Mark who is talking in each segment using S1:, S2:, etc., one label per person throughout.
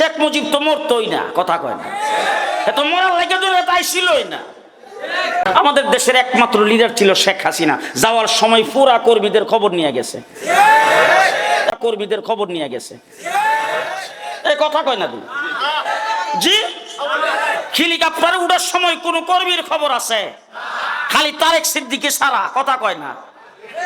S1: শেখ মুজিব তো মরতই না, কথা কয় না, এত মরার লাগে দূরে তাই ছিলই না। আমাদের দেশের একমাত্র লিডার ছিল শেখ হাসিনা, যাওয়ার সময় পুরা কর্মীদের খবর নিয়ে গেছে, কর্মীদের খবর নিয়ে গেছে। এই কথা কয় না তুই? জি, হেলিকপ্টারে উঠার সময় কোন কর্মীর খবর আছে? খালি তারেক সিদ্দিকী ছাড়া, কথা কয় না।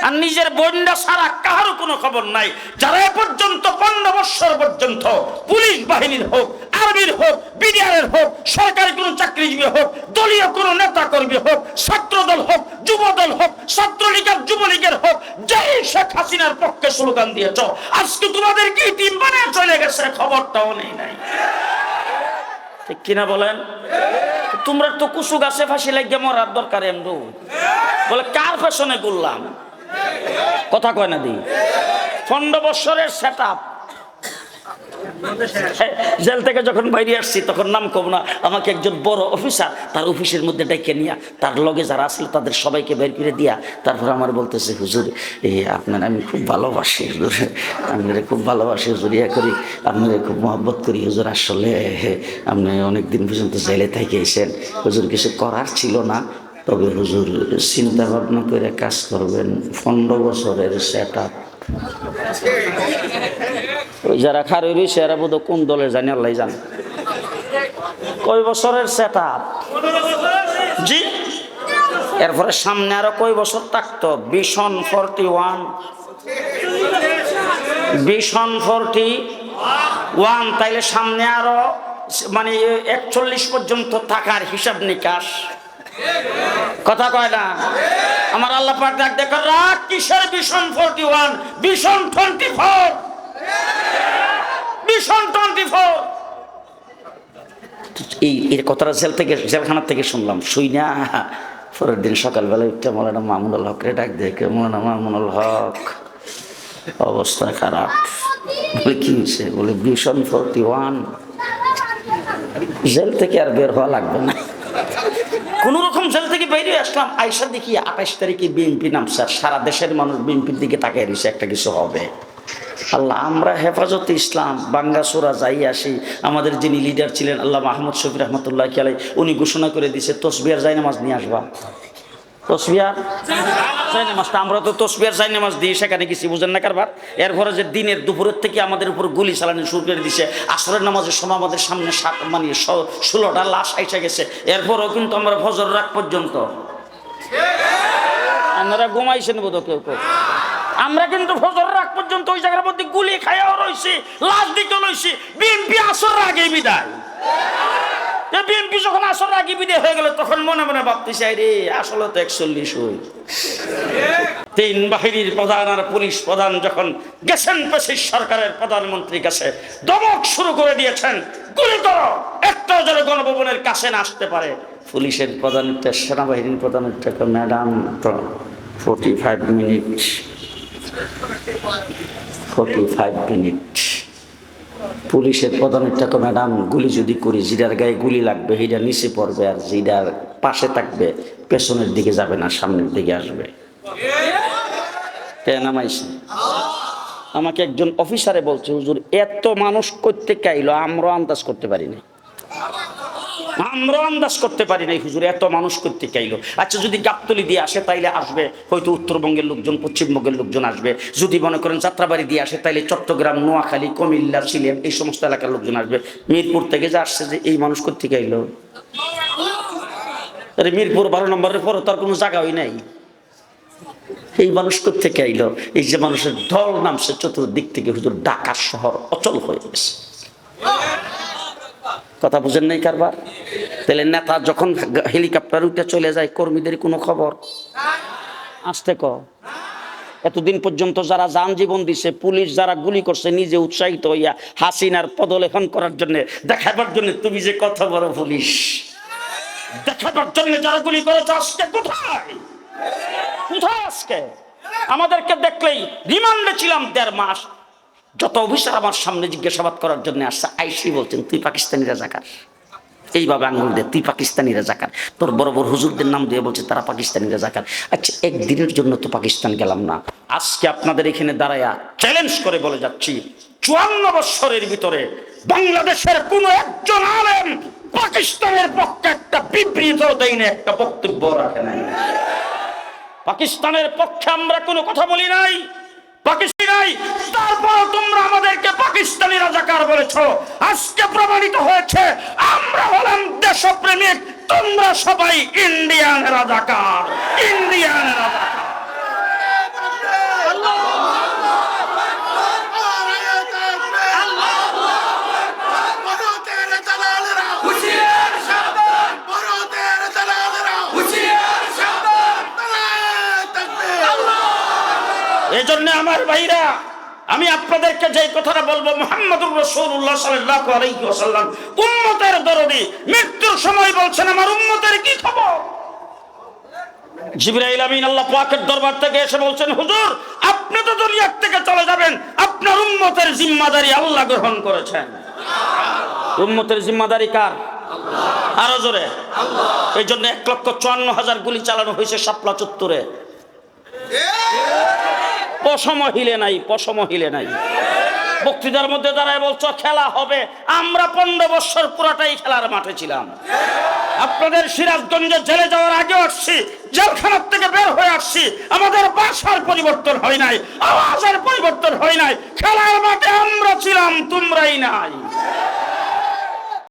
S1: আর নিজের বন্ডা ছাড়া কারো কোনো খবর নাই। যারা এ পর্যন্ত 15 বছর পর্যন্ত পুলিশ বাহিনীর হোক, আর্মির হোক, বিডিআরের হোক, সরকারি কোনো চাকরিজীবী হোক, দলীয় কোনো নেতা কর্মী হোক, ছাত্র দল হোক, যুব দল হোক, ছাত্রলীগের যুবলীগের হোক, যেই শেখ হাসিনার পক্ষে স্লোগান দিয়েছ, আজকে তোমাদের কি টিম বানিয়ে চলে গেছে, খবরটাও নেই নাই। ঠিক কিনা বলেন? তোমরা তো কুসু গাছে ফাঁসি লাগিয়ে মরার দরকার এমন বলে কার ফ্যাশনে করলাম, কথা কয় না দি। 15 বছরের সেট আপ। জেল থেকে যখন বাইরে আসছি তখন নাম কব না, আমাকে একজন বড় অফিসার তার অফিসের মধ্যে ডেকে নিয়া তার লগে যারা আসলে তাদের সবাইকে বের করে দিয়া তারপর আমার বলতেছে, হুজুর আপনার আমি খুব ভালোবাসি, হুজুর আপনারা খুব ভালোবাসি, হুজুর ইয়া করি, আপনারা খুব মহব্বত করি, হুজুর আসলে আপনি অনেকদিন পর্যন্ত জেলে থেকে এসেছেন, হুজুর কিছু করার ছিল না, তবে হুজুর চিন্তা ভাবনা করে কাজ করবেন। 15 বছরের সেট আপ। ওই যারা খারে রয়েছে এরা বোধ কোন দলের জানি আল্লাহ জানে। কয় বছরের সেট আপ? জি, এরপরে সামনে আরো কয় বছর থাকতো? Vision 41, vision 41। তাইলে সামনে আরো মানে 41 পর্যন্ত থাকার হিসাব নিকাশ, কথা কয় না। আমার আল্লাহ পাক ডাক দেখো, রাগ কিসের ভিশন 41, ভিশন 24, ভিশন 24। এই কথাটা জেলখানার থেকে শুনলাম, শুই না পরের দিন সকালবেলা উঠতে মৌলানা মামুনুল হক রে ডাক দেখে, মৌলানা মামুনুল হক অবস্থা খারাপ। বলে কি হয়েছে? বলে ভিশন 41। জেল থেকে আর বের হওয়া লাগবে না। কোন রকম জেল থেকে বেরিয়ে আসলাম, আইসা দেখি 28 তারিখে বিএনপি নামছে, সারা দেশের মানুষ বিএনপির দিকে তাকিয়ে রয়েছে, একটা কিছু হবে। আল্লাহ, আমরা হেফাজতে ইসলাম বাঙ্গাসোরা যাই আসি, আমাদের যিনি লিডার ছিলেন আল্লাহ মাহমুদ শফি রহমতুল্লাহ আলাইহি, উনি ঘোষণা করে দিয়েছে তসবিহার জায়নামাজ নিয়ে আসবা। তসবিহার জায়নামাজটা আমরা তো তসবিহার জায়নামাজ দিই, সেখানে কিছু বুঝেন না কারবার। এরপরে যে দিনের দুপুরের থেকে আমাদের উপর গুলি চালানো শুরু করে দিছে, আসরের নামাজের সময় আমাদের সামনে 16টা লাশ আইসা গেছে। এরপরও কিন্তু আমরা ফজর রাত পর্যন্ত, আপনারা ঘুমাইছেন বোধ কেউ কেউ, আমরা কিন্তু ফজর রাত পর্যন্ত ওই জায়গার মধ্যে গুলি খাইয়াও রয়েছি, লাশ দিতে রয়েছি। বিএনপি আসর আগে বিদায়, বিএনপি যখন আসর আগে বিদায় হয়ে গেল তখন মনে মনে ভাবতেছি, রে আসলে তো 41 হই। 3 বাহিনীর প্রধান আর পুলিশ প্রধান যখন গেছেন পেশির সরকারের প্রধানমন্ত্রীর কাছে, দমক শুরু করে দিয়েছেন, গুলি করো, একটাও যেন গণভবনের কাছে না আসতে পারে। পুলিশের প্রধানটা, সেনাবাহিনীর প্রধানটা, ম্যাডাম 45 মিনিট, 45 মিনিট। পুলিশের প্রধানের টাকা, ম্যাডাম গুলি যদি করি, জিডার গায়ে গুলি লাগবে হিডার নিচে পড়বে, আর জিডার পাশে থাকবে পেছনের দিকে যাবে না, সামনের দিকে আসবে। নামাইছে। আমাকে একজন অফিসারে বলছে, হুজুর এত মানুষ করতে কাইলো, আমরা আন্দাজ করতে পারিনি, আমরা আন্দাজ করতে পারি নাই হুজুর, এত মানুষ করতে চাইলো। আচ্ছা, যদি গাবতলি দিয়ে আসে তাইলে আসবে হয়তো উত্তরবঙ্গের লোকজন, পশ্চিমবঙ্গের লোকজন আসবে। যদি মনে করেন যাত্রাবাড়ি দিয়ে আসে তাইলে চট্টগ্রাম, নোয়াখালী, কুমিল্লা, সিলেট এই সমস্ত এলাকার লোকজন আসবে। মিরপুর থেকে যে আসছে, যে এই মানুষ করতে চাইলো, আরে মিরপুর 12 নম্বরের পরে তার কোনো জায়গাই নাই, এই মানুষ করতে চাইলো। এই যে মানুষের ঢল নামছে চতুর্দিক থেকে, হুজুর ঢাকা শহর অচল হয়ে গেছে। কথা বুঝেন নাই কারবার? তাহলে নেতা যখন হেলিকপ্টার উঠে চলে যায়, কর্মীদের কোনো খবর আসতে ক? এতদিন পর্যন্ত যারা যান জীবন দিছে, পুলিশ যারা গুলি করছে, নিজে উৎসাহিত হইয়া হাসিনার পদলেখন করার জন্য, দেখাবার জন্য তুমি যে কত বড় পুলিশ, দেখাবার জন্য যারা গুলি করেছে, আজকে কোথায় কোথায়? আজকে আমাদেরকে দেখলেই রিমান্ডে ছিলাম 1.5 মাস। যত অফিসার আমার সামনে জিজ্ঞাসাবাদ করার জন্য আসছে, আইসি বলছেন তুই পাকিস্তানি রাজাকার, এইভাবে আঙ্গুল দিয়ে তুই পাকিস্তানি রাজাকার, তোর বড় বড় হুজুরদের নাম দিয়ে বলছে তারা পাকিস্তানি রাজাকার। আচ্ছা, একদিনের জন্য তো পাকিস্তান গেলাম না, আজকে আপনাদের এখানে দাঁড়ায়া চ্যালেঞ্জ করে বলে যাচ্ছি, 54 বছরের ভিতরে বাংলাদেশের কোন একজন আলেম পাকিস্তানের পক্ষে একটা বিবৃত দেয় না, একটা বক্তব্য রাখে নাই। পাকিস্তানের পক্ষে আমরা কোনো কথা বলি নাই, পাকিস্তানি। তারপর তোমরা আমাদেরকে পাকিস্তানি রাজাকার বলেছো। আজকে প্রমাণিত হয়েছে আমরা হলাম দেশপ্রেমিক, তোমরা সবাই ইন্ডিয়ান রাজাকার, ইন্ডিয়ান রাজাকার। এই জন্য আমার ভাইরা, আমি আপনাদেরকে যে কথাটা বলবো, মুহাম্মদুর রাসূলুল্লাহ সাল্লাল্লাহু আলাইহি ওয়াসাল্লাম উম্মতের দরদি, মৃত্যুর সময় বলছেন আমার উম্মতের কি খবর। জিবরাইল আমিন আল্লাহ পাকের দরবার থেকে এসে বলছেন, হুজুর আপনি তো দুনিয়া থেকে চলে যাবেন, আপনার উম্মতের জিম্মাদারি আল্লাহ গ্রহণ করেছেন। উম্মতের জিম্মাদারি কার? আরো জোরে। এই জন্য 1,54,000 গুলি চালানো হয়েছে শাপলা চত্বরে। পশম হিলে নাই, পশম হিলে নাই। বক্তৃতার মধ্যে দাঁড়ায় বলছো খেলা হবে, আমরা 15 বছর পুরাটাই খেলার মাঠে ছিলাম। আপনাদের সিরাজগঞ্জে জেলে যাওয়ার আগে আসছি, জেলখানার থেকে বের হয়ে আসছি, আমাদের ভাষার পরিবর্তন হয় নাই, আওয়াজের পরিবর্তন হয় নাই। খেলার মাঠে আমরা ছিলাম, তোমরাই নাই।